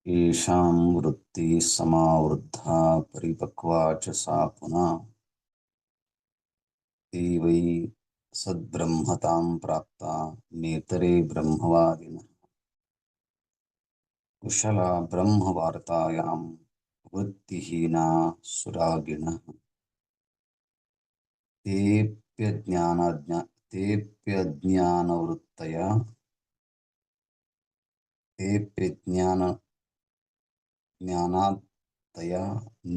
येषां वृत्तिः समावृद्धा परिपक्वा च सा पुनः ते वै सद्ब्रह्मतां प्राप्ता नेतरे ब्रह्मवादिनः कुशला ब्रह्मवार्तायां वृत्तिहीना सुरागिणः तेऽप्यज्ञानवृत्तया ज्ञानात्तया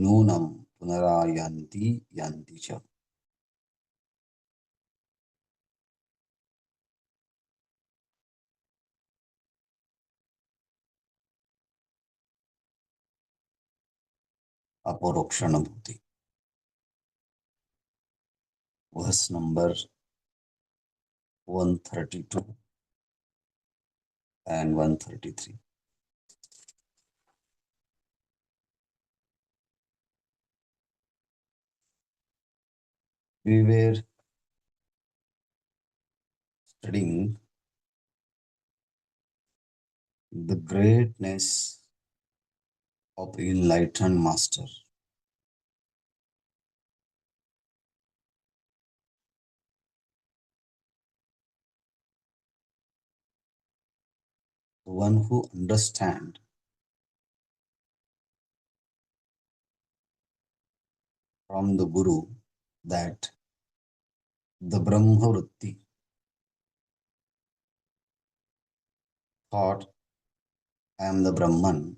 नूनं पुनरायान्ति यान्ति च. Aparokshanubhuti. Verse number 132 and 133. We were studying the greatness of enlightened master. The one who understands from the Guru that the Brahma Vritti, thought I am the Brahman,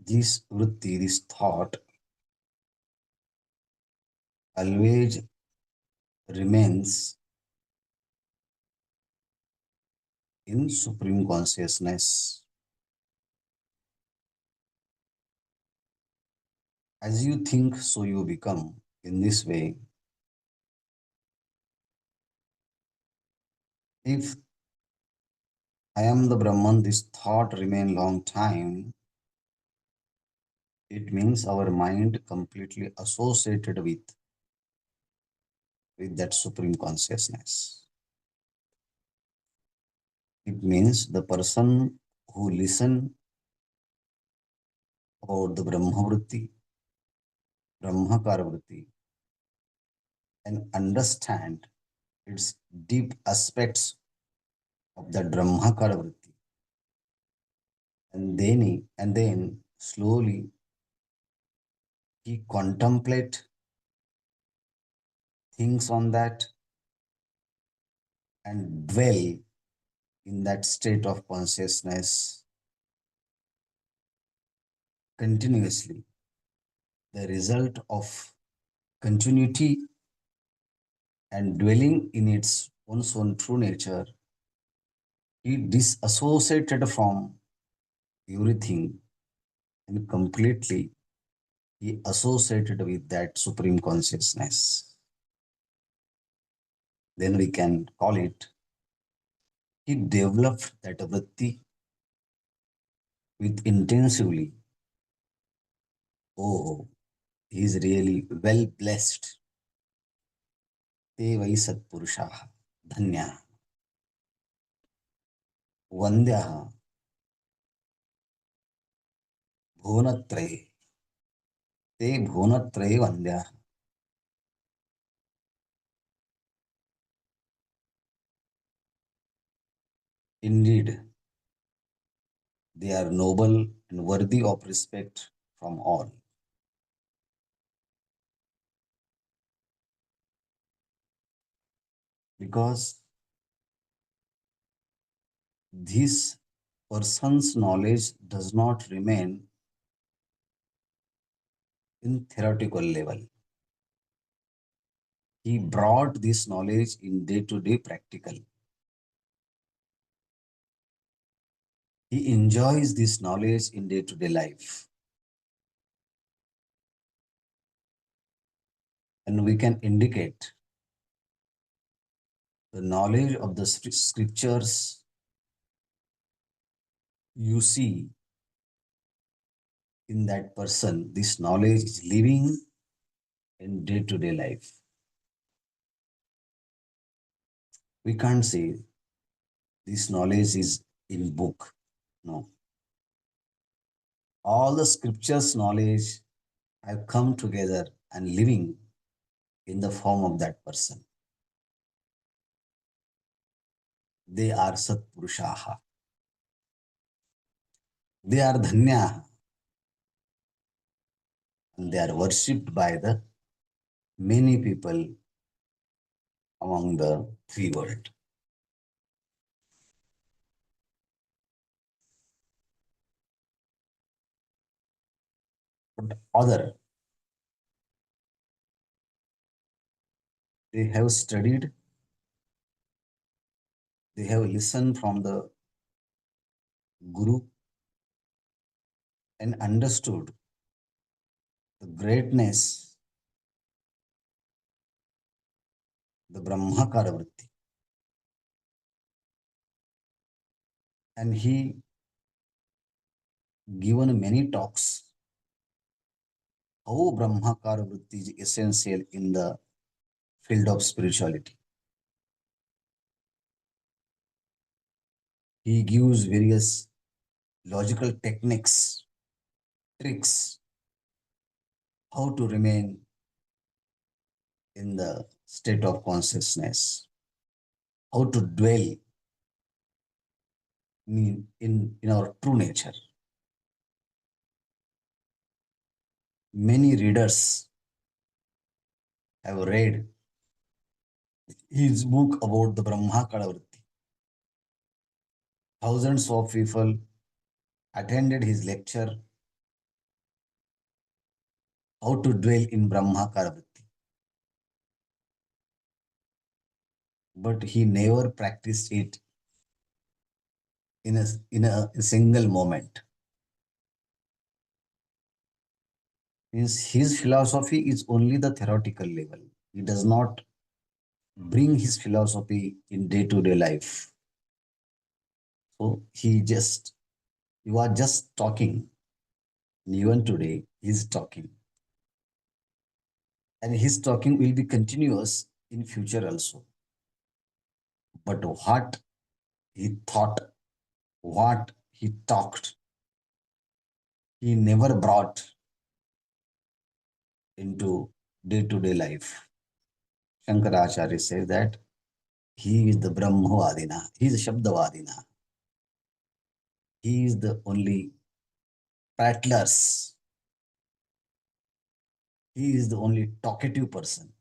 this Vritti, this thought always remains in supreme consciousness. As you think, so you become. In this way, if I am the Brahman, this thought remain long time, it means our mind completely associated with that supreme consciousness. It means the person who listen about the Brahma Vritti, Brahmakara Vritti, and understand its deep aspects of the Brahmakara Vritti, and then slowly he contemplate things on that and dwell in that state of consciousness continuously. The result of continuity and dwelling in its own true nature, he disassociated from everything and completely he associated with that supreme consciousness. Then we can call it, he developed that vritti with intensively. Oh, he is really well blessed. Te vai satpurushaha, dhanya, vandyaha, bhuvanatre, te bhuvanatre vandyaha. Indeed, they are noble and worthy of respect from all. Because this person's knowledge does not remain in theoretical level. He brought this knowledge in day-to-day practical. He enjoys this knowledge in day-to-day life. And we can indicate the knowledge of the scriptures you see in that person. This knowledge is living in day-to-day life. We can't say this knowledge is in book. No. All the scriptures knowledge have come together and living in the form of that person. They are Satpurushaha. They are Dhanya, and they are worshipped by the many people among the three world. But other, they have studied, they have listened from the Guru and understood the greatness, the Brahmakara Vritti. And he given many talks how Brahmakara Vritti is essential in the field of spirituality. He gives various logical techniques, tricks, how to remain in the state of consciousness, how to dwell in our true nature. Many readers have read his book about the Brahma Kalavriti. Thousands of people attended his lecture, how to dwell in Brahma Kalavriti. But he never practiced it in a single moment. Means his philosophy is only the theoretical level. He does not bring his philosophy in day-to-day life. So he was just talking. And even today, he's talking. And his talking will be continuous in future also. But what he thought, what he talked, he never brought into day-to-day life. Shankaracharya says that he is the Brahmavadina, he is Shabdavadina. He is the only prattlers. He is the only talkative person.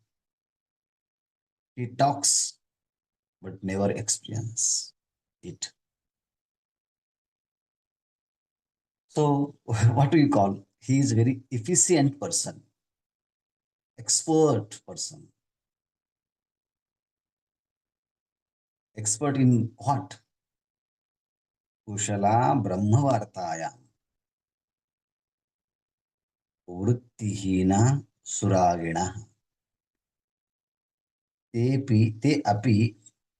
He talks but never experience it. So what do you call? He is very efficient person, expert person. Expert in what? Kushala Brahmavartayam. Vrittihina Suragina. ते अपि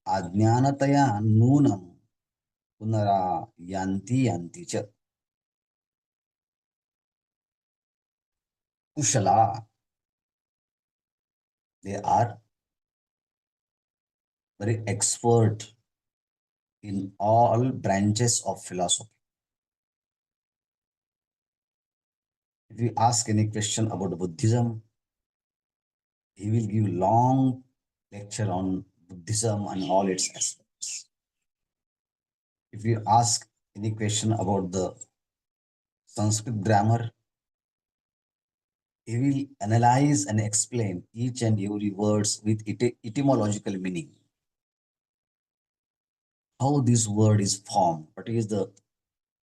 अज्ञानतया नूनं पुनरा यान्ति च कुशला. They are very expert in all branches of philosophy. If you ask any question about Buddhism, he will give long lecture on Buddhism and all its aspects. If you ask any question about the Sanskrit grammar, he will analyze and explain each and every words with etymological meaning. How this word is formed, what is the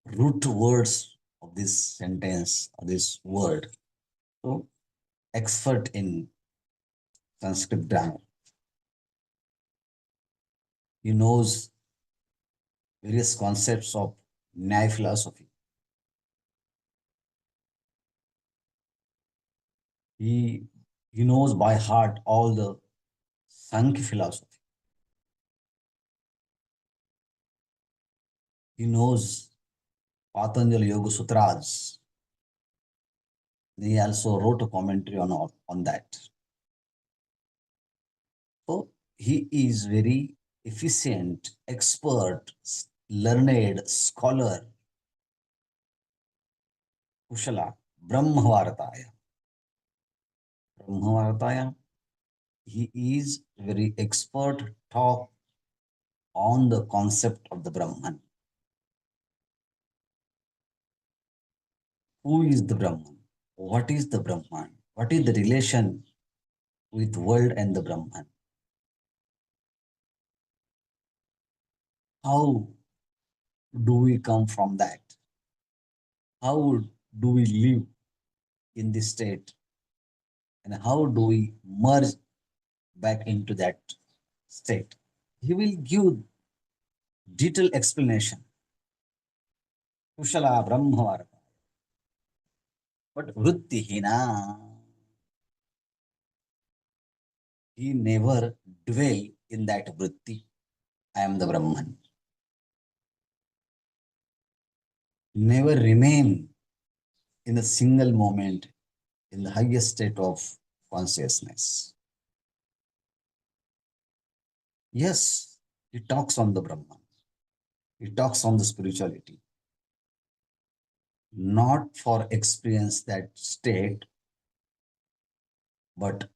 root words of this sentence or this word. So, expert in Sanskrit grammar. He knows various concepts of Nyaya philosophy. He, he knows by heart all the Sankhya philosophy. He knows Patanjali Yoga Sutras. He also wrote a commentary on that. So he is very efficient, expert, learned, scholar Kushala Brahmavartaya. Brahmavartaya, he is very expert talk on the concept of the Brahman. Who is the Brahman? What is the Brahman? What is the relation with world and the Brahman? How do we come from that? How do we live in this state? And how do we merge back into that state? He will give detailed explanation. Kushala Brahmavarta. But Vrittihina, he never dwell in that vritti. I am the Brahman. Never remain in a single moment in the highest state of consciousness. Yes, he talks on the Brahman. He talks on the spirituality, not for experience that state, but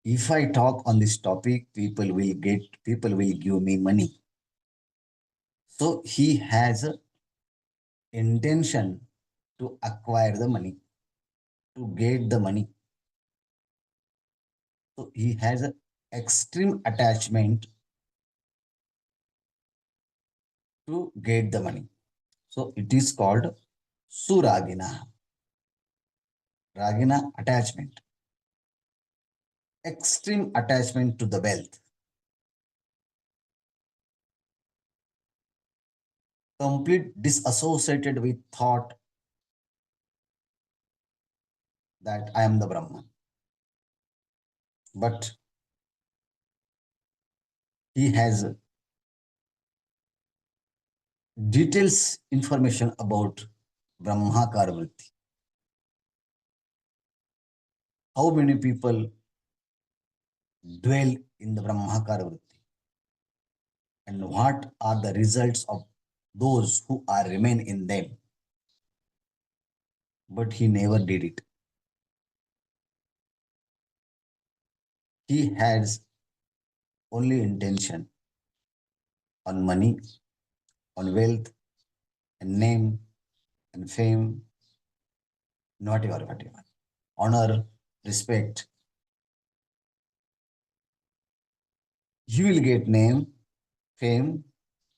if I talk on this topic, people will give me money. So he has a intention to acquire the money, to get the money. So he has an extreme attachment to get the money. So it is called suragina. Ragina attachment. Extreme attachment to the wealth. Complete disassociated with thought that I am the Brahman. But he has details information about Brahmakar Vritti. How many people dwell in the Brahmakar Vritti and what are the results of those who are remain in them. But he never did it. He has only intention on money, on wealth, and name, and fame, whatever, whatever. Honor, respect. He will get name, fame,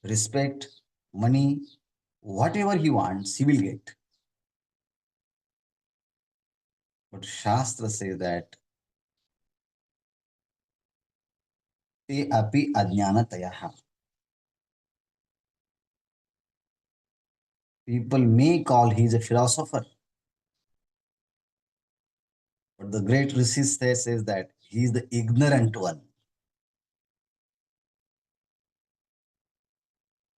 respect, money, whatever he wants, he will get. But Shastra says that te api ajnanatayaha. People may call he is a philosopher, but the great Rishi says that he is the ignorant one.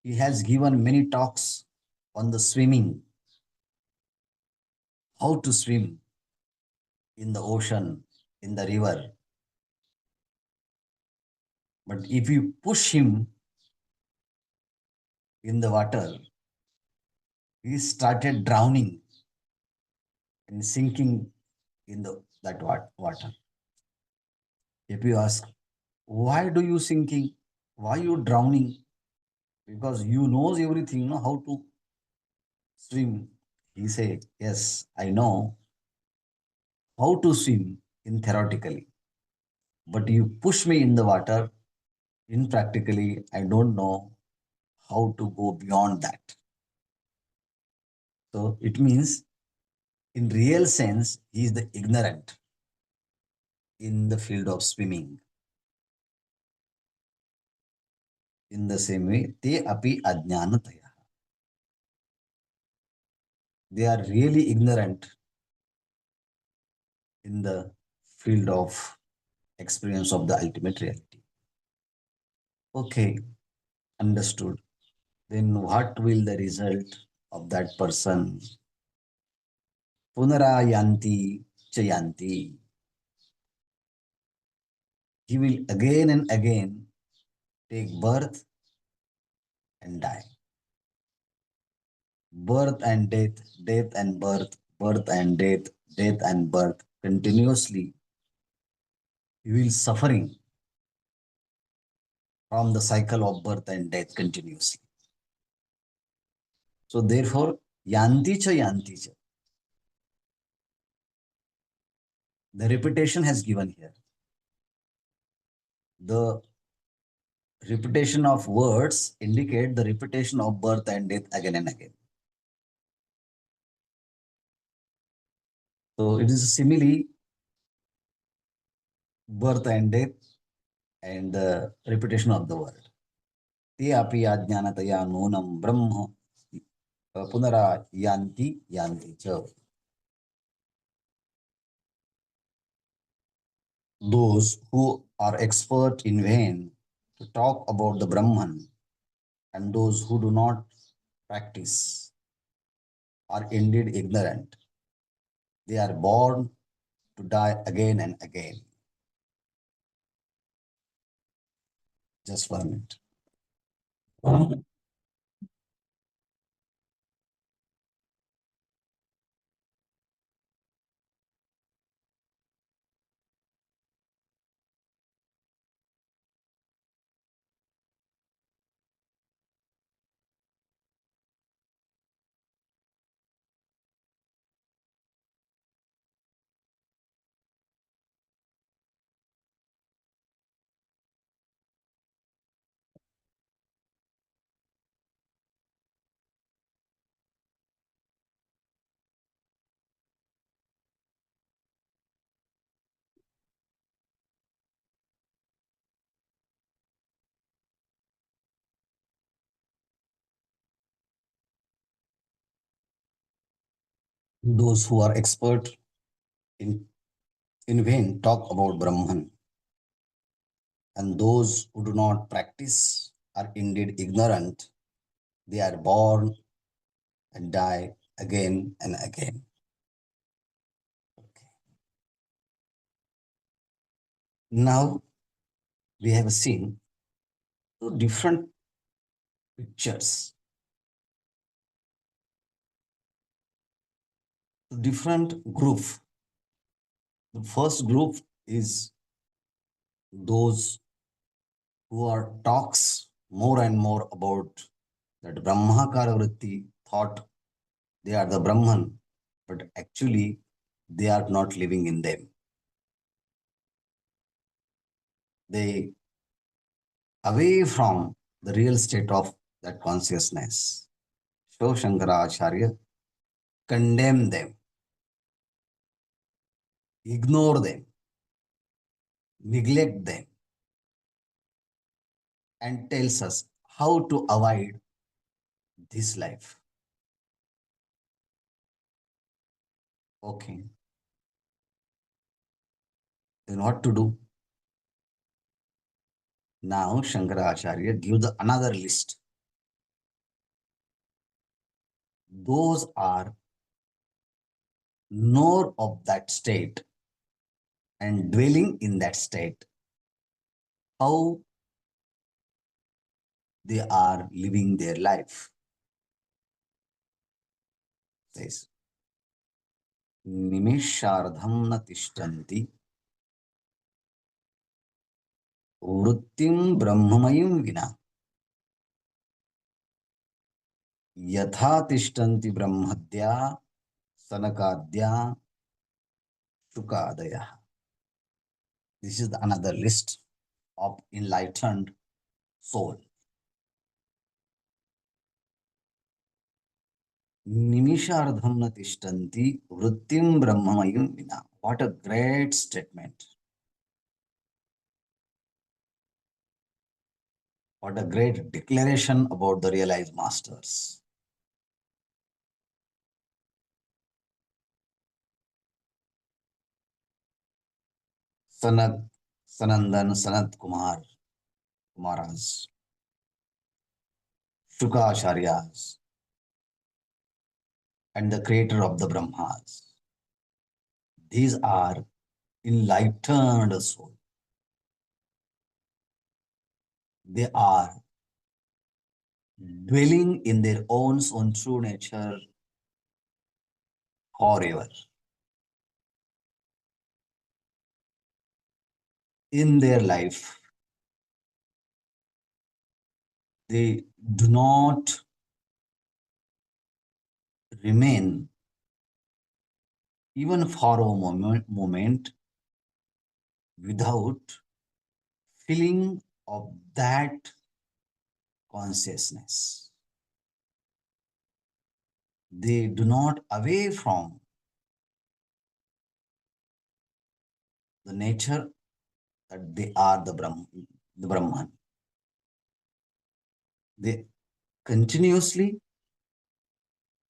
He has given many talks on the swimming, how to swim in the ocean, in the river. But if you push him in the water, he started drowning and sinking in that water. If you ask, why do you sinking? Why you drowning? Because you knows everything, know how to swim. He say, yes, I know how to swim in theoretically. But you push me in the water, in practically, I don't know how to go beyond that. So it means in real sense, he is the ignorant in the field of swimming. In the same way, te api ajnanataya. They are really ignorant in the field of experience of the ultimate reality. Okay, understood. Then what will the result of that person? Punarayanti chayanti. He will again and again take birth and die. Birth and death, death and birth, birth and death, death and birth. Continuously, you will suffering from the cycle of birth and death continuously. So therefore, yanti cha, the repetition has given here. The repetition of words indicate the repetition of birth and death again and again. So it is a simile, birth and death, and the repetition of the word. Te api ajnanataya nunam brahma punara yanti cha. Those who are expert in vain to talk about the Brahman and those who do not practice are indeed ignorant. They are born to die again and again. Just 1 minute. Those who are expert in, in vain talk about Brahman, and those who do not practice are indeed ignorant. They are born and die again and again. Okay. Now we have seen two different pictures, different group. The first group is those who are talks more and more about that Brahmakara Vritti thought they are the Brahman, but actually they are not living in them. They away from the real state of that consciousness. So Shankaracharya condemn them, ignore them, neglect them, and tells us how to avoid this life. Okay, then what to do? Now Shankaracharya gives another list. Those are knower of that state and dwelling in that state, how they are living their life. Says, Nimishardham na tishtanti vrittim brahmamayim vina yatha tishtanti brahmadya sanakadya shukadaya. This is another list of enlightened soul. Nimishardham na tishtanti vrittim brahmamayim vina. What a great statement. What a great declaration about the realized masters. Sanat, Sanandan, Sanat Kumar, Kumaras, Shukacharyas, and the creator of the Brahmas. These are enlightened souls. They are dwelling in their own true nature forever. In their life, they do not remain even for a moment without feeling of that consciousness. They do not away from the nature that they are the Brahman. They continuously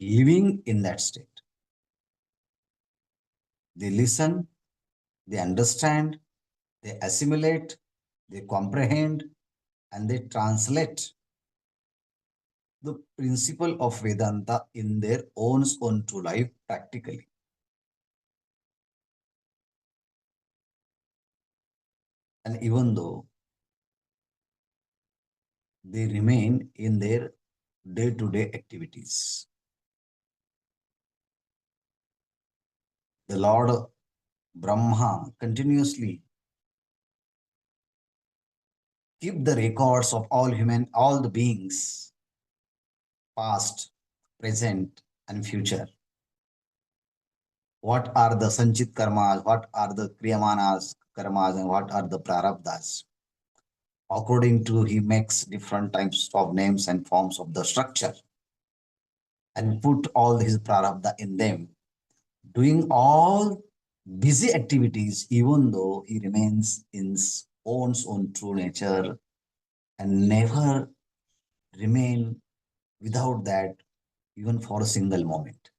living in that state. They listen, they understand, they assimilate, they comprehend, and they translate the principle of Vedanta in their own true life practically. And even though they remain in their day to day activities, the Lord Brahma continuously keep the records of all the beings, past, present, and future. What are the sanchit karmas, what are the kriyamanas karmas, and what are the prarabdhas. According to he makes different types of names and forms of the structure and put all his prarabdha in them, doing all busy activities, even though he remains in his own true nature and never remain without that even for a single moment.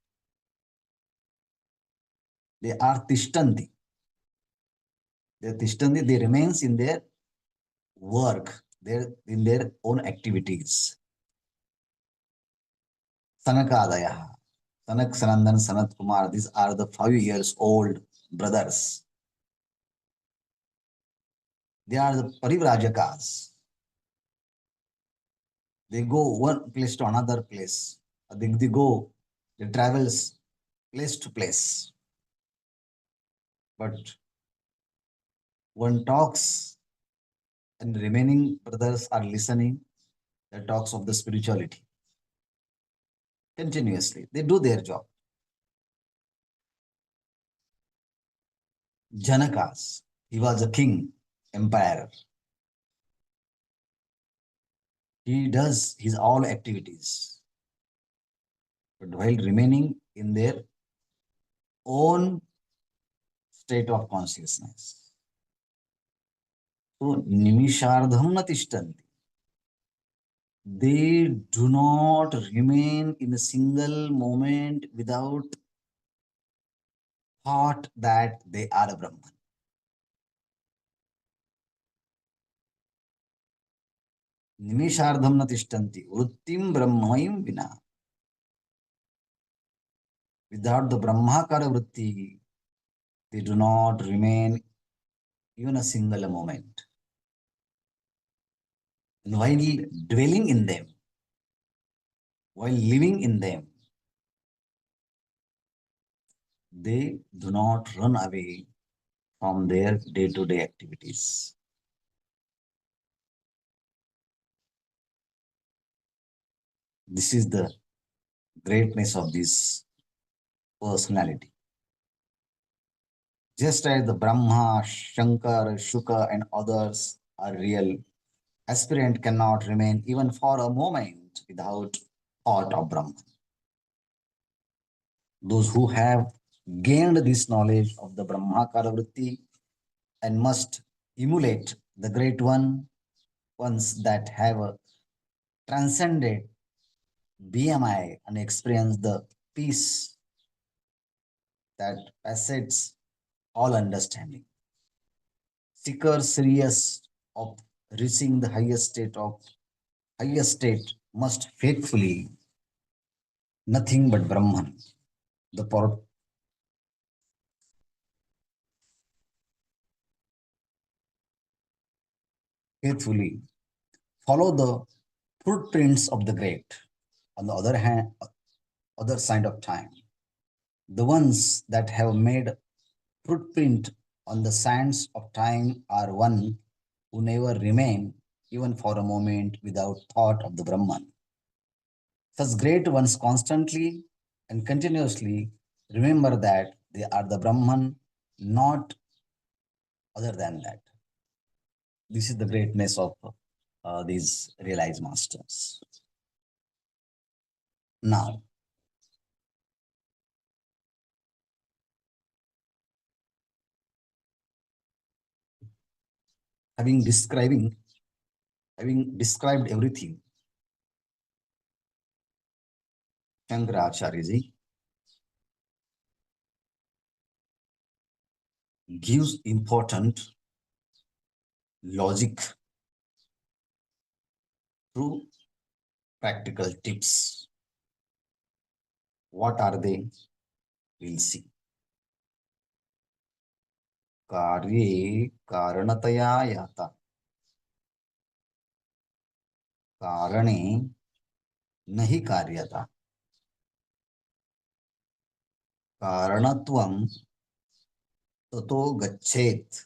They are tishtanti. They tishtanti, they remains in their work, in their own activities. Sanakadaya, Sanak, Sanandan, Sanat Kumar, these are the 5 years old brothers. They are the Parivrajakas. They go one place to another place. They go, they travels place to place. But one talks and remaining brothers are listening. The talks of the spirituality continuously. They do their job. Janakas, he was a king, empire. He does his all activities, but while remaining in their own state of consciousness. So, nimishardham natishtanti. They do not remain in a single moment without thought that they are a Brahman. Nimishardham natishtanti. Vrittim brahmayim vina. Without the Brahmakara vritti, they do not remain even a single moment. And while dwelling in them, while living in them, they do not run away from their day to day activities. This is the greatness of this personality. Just as the Brahma, Shankar, Shuka, and others are real, aspirant cannot remain even for a moment without thought of Brahman. Those who have gained this knowledge of the Brahmakara vritti and must emulate the great ones that have transcended BMI and experienced the peace that passes all understanding. Seekers serious of reaching the highest state must faithfully nothing but Brahman. The faithfully follow the footprints of the great. On the other hand, other side of time, the ones that have made footprint on the sands of time are one who never remain even for a moment without thought of the Brahman. Such great ones constantly and continuously remember that they are the Brahman, not other than that. This is the greatness of these realized masters. Now, having describing, having described everything, Shankaracharya ji gives important logic through practical tips. What are they? We'll see. कार्ये कारणतया याता कारणे नहि कार्यता कारणत्वं ततो गच्छेत्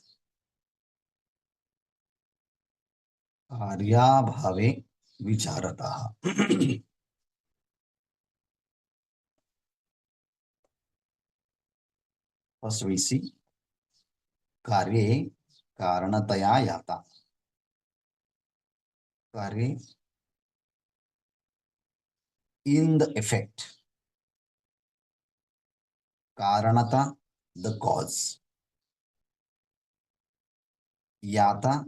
कार्याभावे विचारतः. First we see कार्ये कारणतया याता. कार्ये in the effect. Karanata, the cause. Yata,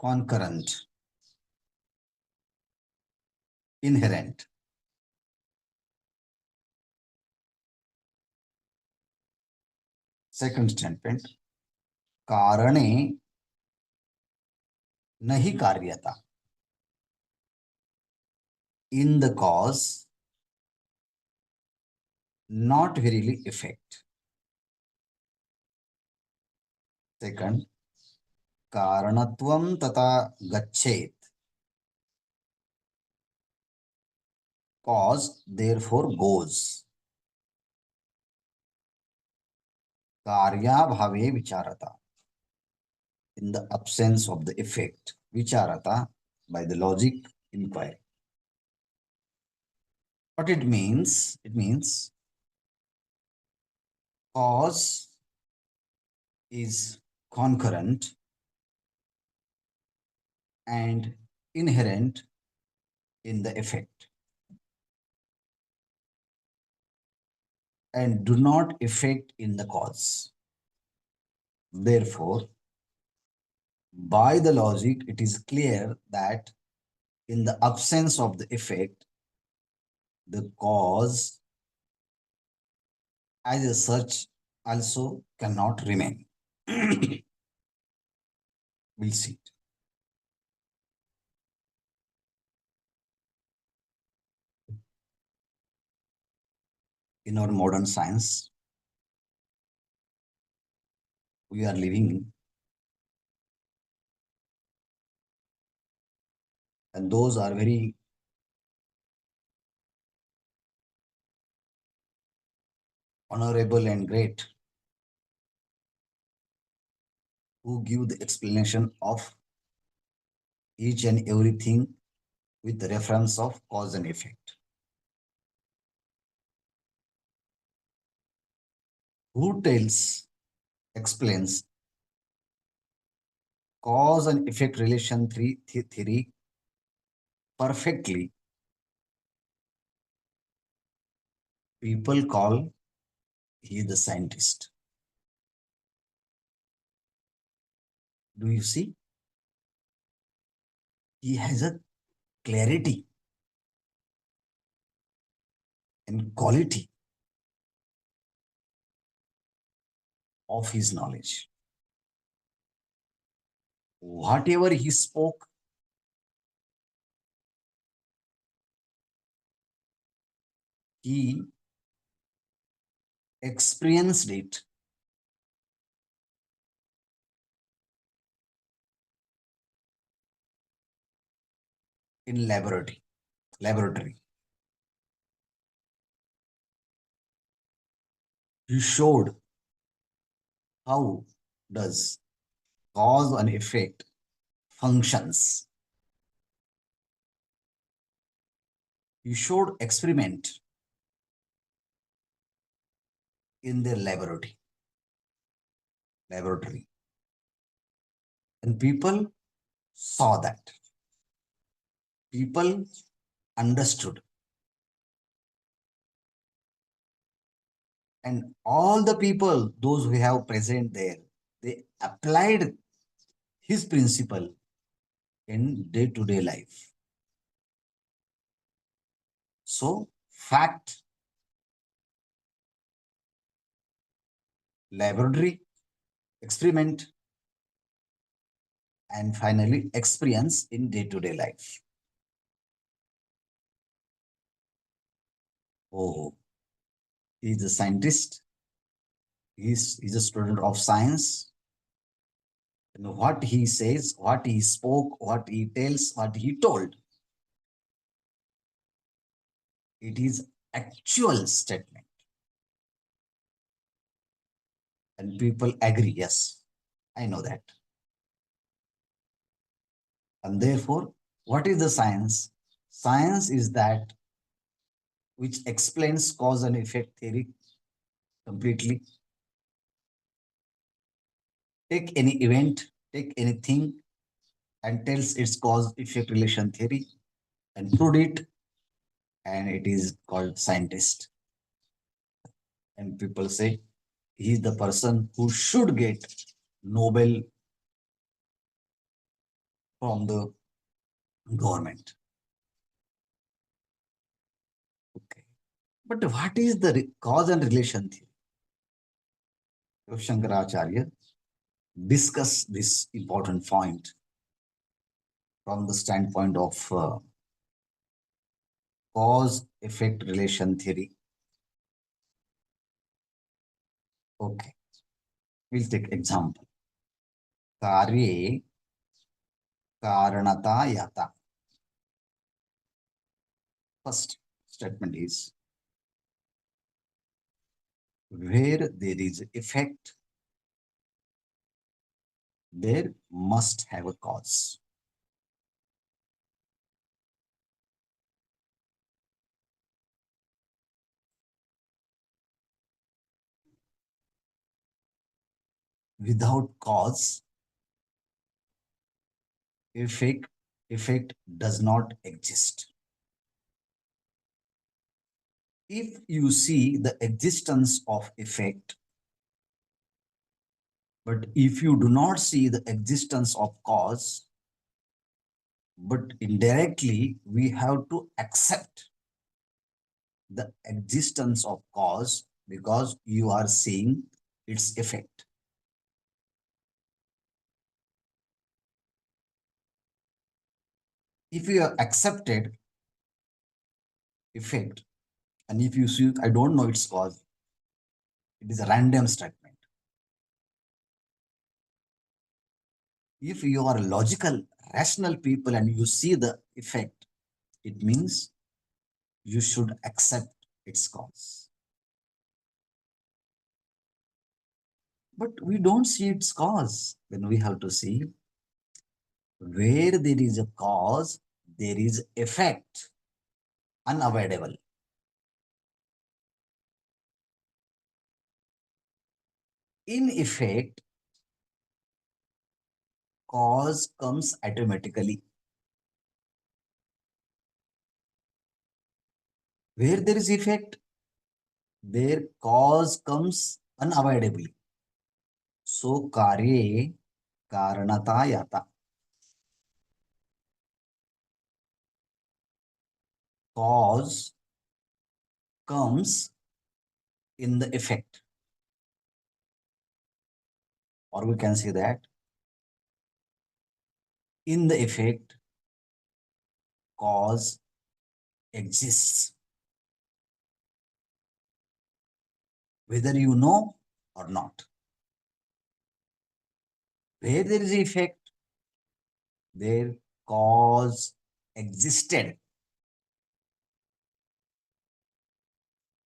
concurrent, inherent. Second statement, Karane nahi karyata. In the cause, not verily effect. Second, Karanatvam tata gachet. Cause therefore goes. Karya bhave vicharata. In the absence of the effect, vicharata by the logic inquiry. What it means? It means cause is concurrent and inherent in the effect and do not affect in the cause. Therefore, by the logic, it is clear that in the absence of the effect, the cause as such also cannot remain. We'll see it. In our modern science, we are living, and those are very honorable and great who give the explanation of each and everything with the reference of cause and effect. Who tells, explains cause and effect relation theory perfectly, people call he the scientist. Do you see? He has a clarity and quality of his knowledge. Whatever he spoke, he experienced it in laboratory. He showed how does cause and effect functions. He showed experiment in their laboratory. And people saw that. People understood. And all the people, those who have present there, they applied his principle in day-to-day life. So, fact, laboratory, experiment, and finally experience in day-to-day life. Oh, he is a scientist. He's a student of science. And what he says, what he spoke, what he tells, what he told, it is actual statement. And people agree, yes, I know that. And therefore, what is the science? Science is that which explains cause and effect theory completely. Take any event, take anything, and tells its cause effect relation theory and prove it, and it is called scientist. And people say he is the person who should get Nobel from the government. Okay. But what is the cause and relation theory? Shankaracharya discuss this important point from the standpoint of cause effect relation theory. Okay, we'll take example. Karye karanata yata. First statement is where there is effect, there must have a cause. Without cause, effect, effect does not exist. If you see the existence of effect, but if you do not see the existence of cause, but indirectly we have to accept the existence of cause because you are seeing its effect. If you have accepted effect, and if you see, I don't know its cause, it is a random statement. If you are logical, rational people and you see the effect, it means you should accept its cause. But we don't see its cause. Then we have to see where there is a cause, there is effect, unavoidable. In effect, cause comes automatically. Where there is effect, there cause comes unavoidably. So, karye karanata yata. Cause comes in the effect. Or we can say that in the effect, cause exists. Whether you know or not. Where there is effect, there cause existed,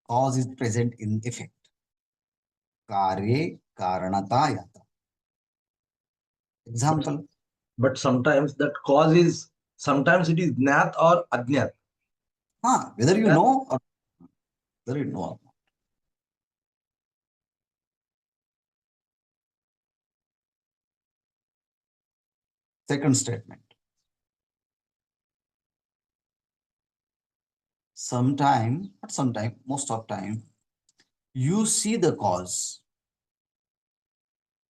cause is present in effect. कार्ये कारणता याता. But Example. sometimes that cause is, sometimes it is Gnat or Ajnat. Whether you That, know or whether you know or not. Second statement. Sometime, not sometime, most of time, you see the cause,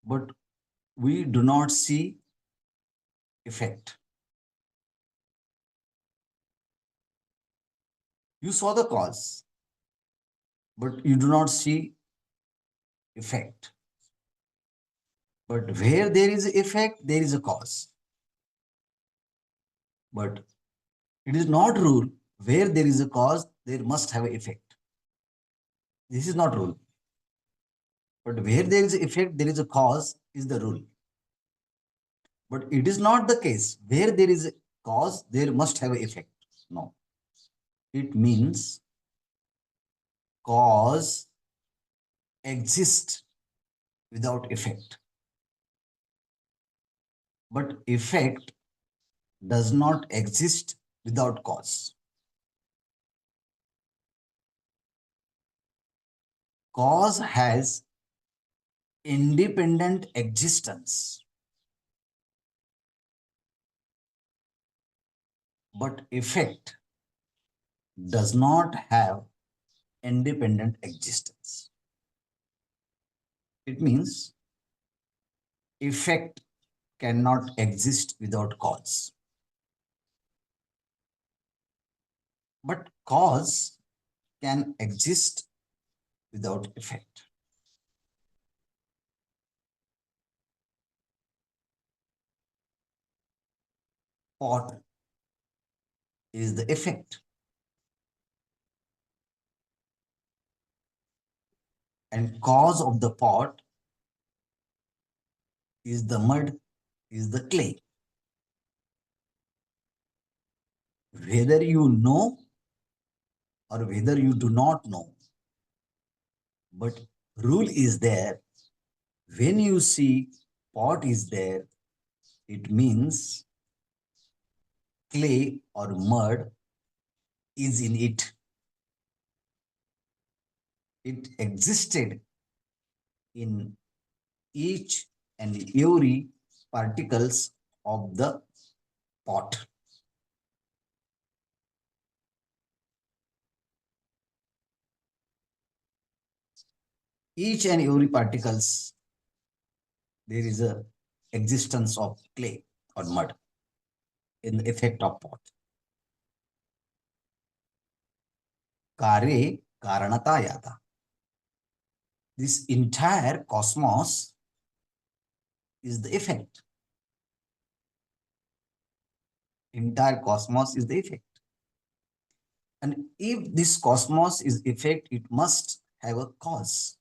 but we do not see effect. You saw the cause, but you do not see effect. But where there is effect, there is a cause. But it is not rule where there is a cause, there must have an effect. This is not rule. But where there is effect, there is a cause is the rule. But it is not the case. Where there is a cause, there must have an effect. No. It means cause exists without effect. But effect does not exist without cause. Cause has independent existence, but effect does not have independent existence. It means effect cannot exist without cause. But cause can exist without effect. Pot is the effect, and cause of the pot is the mud, is the clay. Whether you know or whether you do not know, but rule is there. When you see pot is there, it means clay or mud is in it. It existed in each and every particles of the pot. Each and every particles, there is a existence of clay or mud in the effect of pot. Kare karanata yata. This entire cosmos is the effect. Entire cosmos is the effect. And if this cosmos is effect, it must have a cause.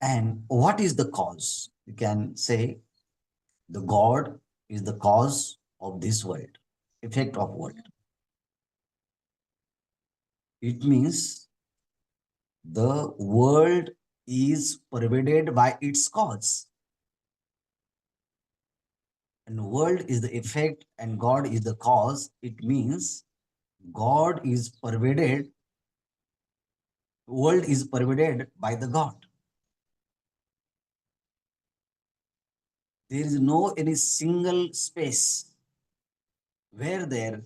And what is the cause? You can say the God is the cause of this world, effect of world. It means the world is pervaded by its cause. And world is the effect and God is the cause. It means God is pervaded, world is pervaded by the God. There is no any single space where there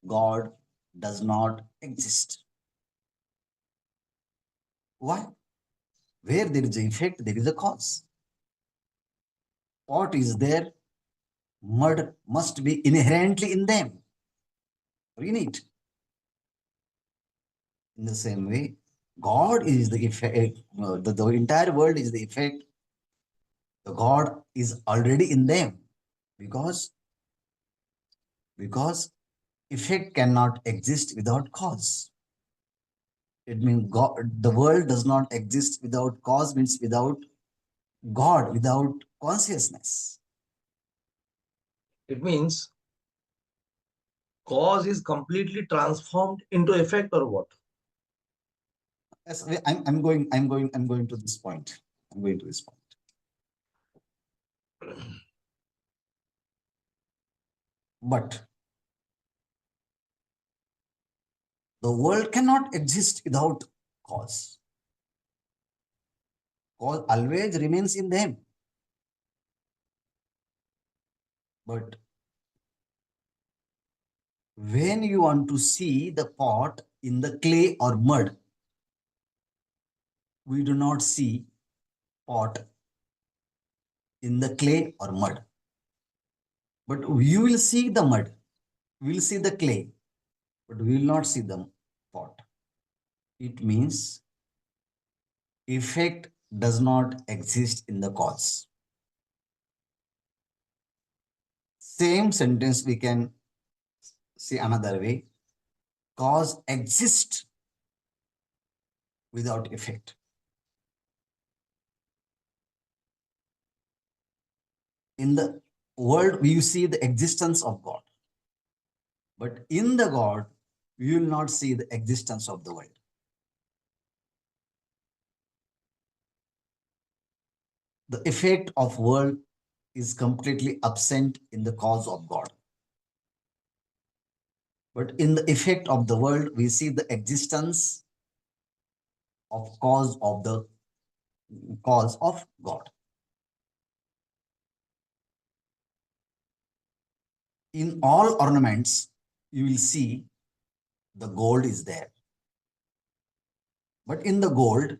God does not exist. Why? Where there is an effect, there is a cause. Pot is there, mud must be inherently in them, or in it. In the same way, God is the effect, the entire world is the effect. The God is already in them because, because effect cannot exist without cause. It means God, the world does not exist without cause, means without God, without consciousness. It means cause is completely transformed into effect or what? Yes, I'm going to this point. I'm going to this point. But the world cannot exist without cause. Cause always remains in them. But when you want to see the pot in the clay or mud, we do not see pot in the clay or mud. But you will see the mud, we will see the clay, but we will not see the pot. It means effect does not exist in the cause. Same sentence we can see another way. Cause exists without effect. In the world, we see the existence of God. But in the God, we will not see the existence of the world. The effect of world is completely absent in the cause of God. But in the effect of the world, we see the existence of cause of God. In all ornaments, you will see the gold is there. But in the gold,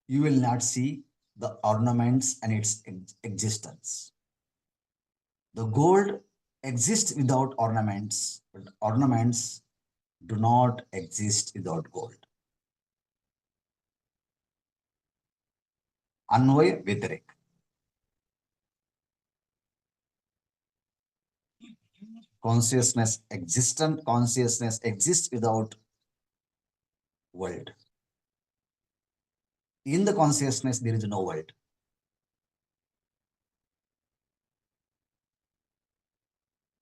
you will not see the ornaments and its existence. The gold exists without ornaments, but ornaments do not exist without gold. Anvay Vyatirek. Consciousness exists without world. In the consciousness, there is no world.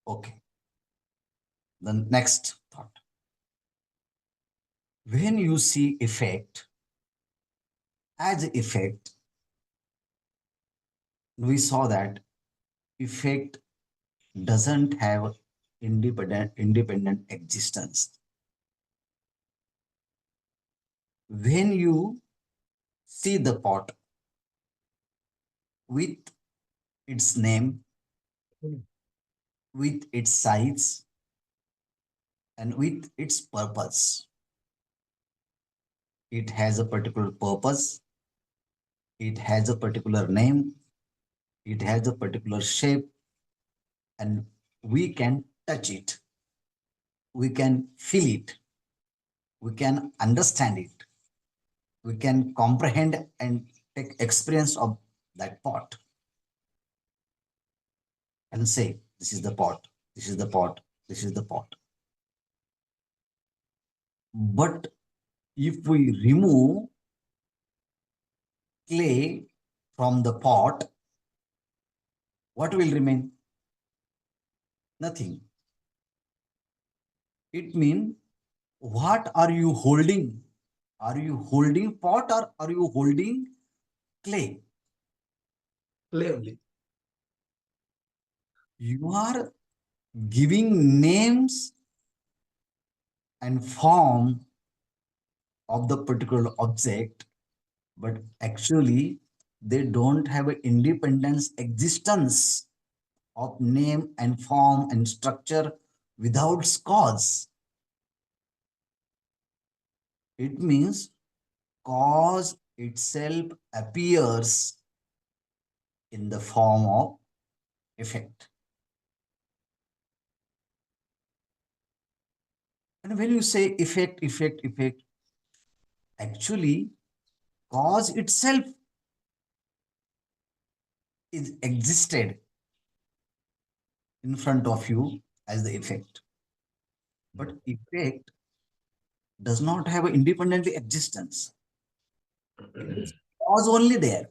Okay. The next thought. When you see effect as effect, we saw that effect doesn't have independent existence. When you see the pot with its name, with its size, and with its purpose, it has a particular purpose, it has a particular name, it has a particular shape, and we can touch it, we can feel it, we can understand it, we can comprehend and take experience of that pot and say, this is the pot, this is the pot, this is the pot. But if we remove clay from the pot, what will remain? Nothing. It means, what are you holding? Are you holding pot or are you holding clay? Clearly. You are giving names and form of the particular object, but actually they don't have an independence existence of name and form and structure without cause. It means cause itself appears in the form of effect. And when you say effect, actually cause itself is existed in front of you as the effect. But effect does not have an independent existence. It is cause only there.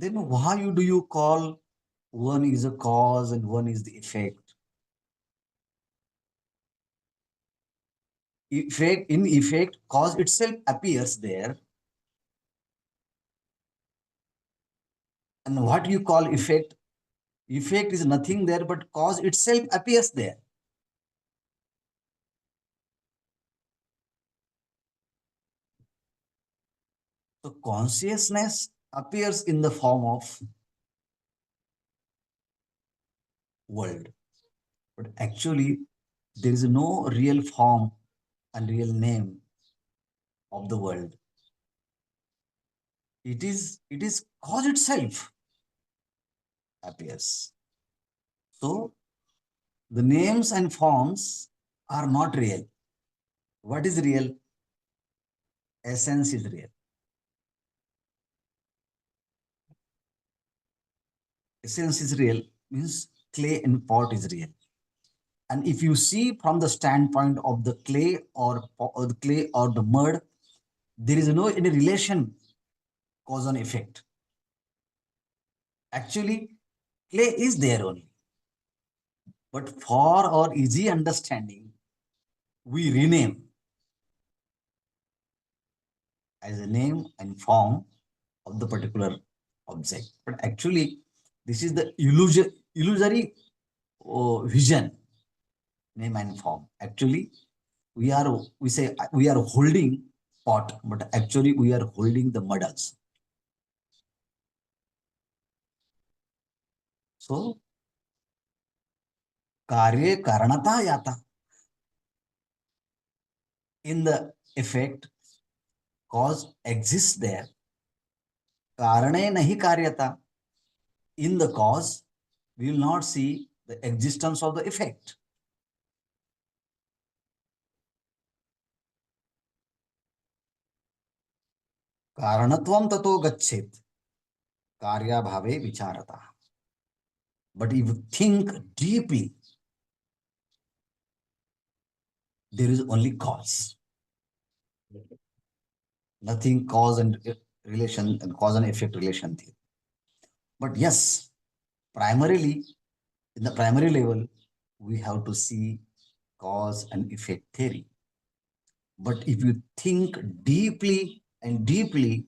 Then why do you call one is a cause and one is the effect? Effect, in effect, cause itself appears there. And what you call effect, effect is nothing there, but cause itself appears there. So consciousness appears in the form of world, but actually there is no real form and real name of the world. It is cause itself appears. So the names and forms are not real. What is real? Essence is real. Essence is real means clay and pot is real. And if you see from the standpoint of the clay or the clay or the mud, there is no any relation, cause and effect. Actually, clay is there only. But for our easy understanding, we rename as a name and form of the particular object. But actually, this is the illusory vision, name and form. Actually, we say we are holding pot, but actually we are holding the mud also. So कार्ये कारणता याता, in the effect, cause exists there. Karane nahi karyata, in the cause we will not see the existence of the effect. कारणत्वं ततो गच्छेत कार्याभावे विचारता. But if you think deeply, there is only cause. Nothing cause and relation and cause and effect relation theory. But yes, primarily, in the primary level, we have to see cause and effect theory. But if you think deeply and deeply,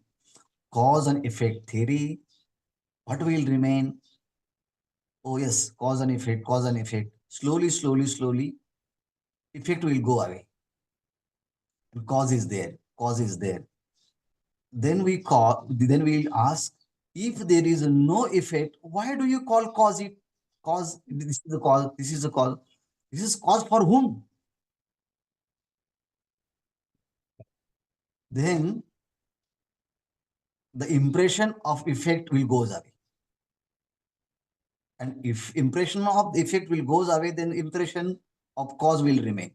cause and effect theory, what will remain? Oh yes, cause and effect. Slowly, slowly, slowly, effect will go away. And cause is there. Cause is there. Then we'll ask, if there is no effect, why do you call cause it? Cause, this is the cause, this is the cause. This is cause for whom? Then the impression of effect will goes away. And if impression of the effect will goes away, then impression of cause will remain.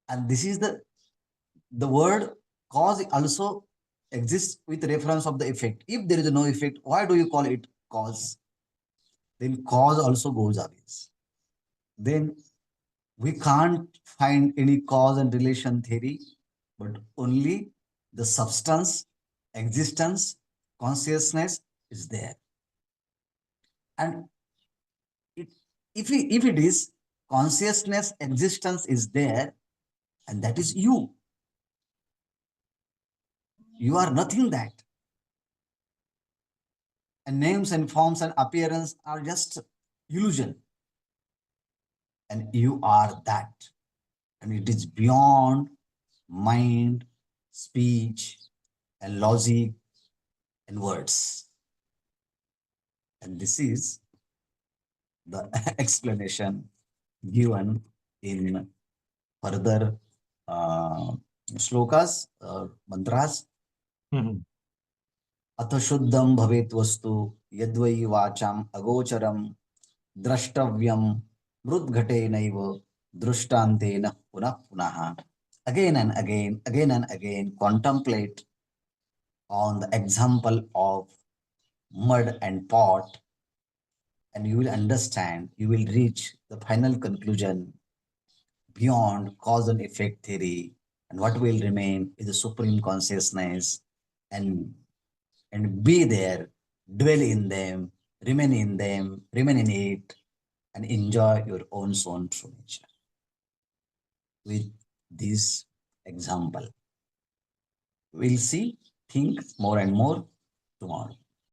And this is the word cause also exists with reference of the effect. If there is no effect, why do you call it cause? Then cause also goes away. Then we can't find any cause and relation theory, but only the substance, existence, consciousness is there. And it, if it is consciousness, existence is there, and that is you. You are nothing that. And names and forms and appearance are just illusion. And you are that. And it is beyond mind, speech, and logic and words. And this is the explanation given in further slokas, mantras. Mhm. अथ शुद्धम भवेत वस्तु यद्वै वाचाम अगोचरम द्रष्टव्यम मृद्घटे नैव दृष्टान्तेन पुनः पुनः. Again and again, contemplate on the example of mud and pot, and you will understand, you will reach the final conclusion beyond cause and effect theory. And what will remain is the supreme consciousness. And and be there, dwell in them, remain in it, and enjoy your own soul true nature. With this example, we'll see, think more and more tomorrow.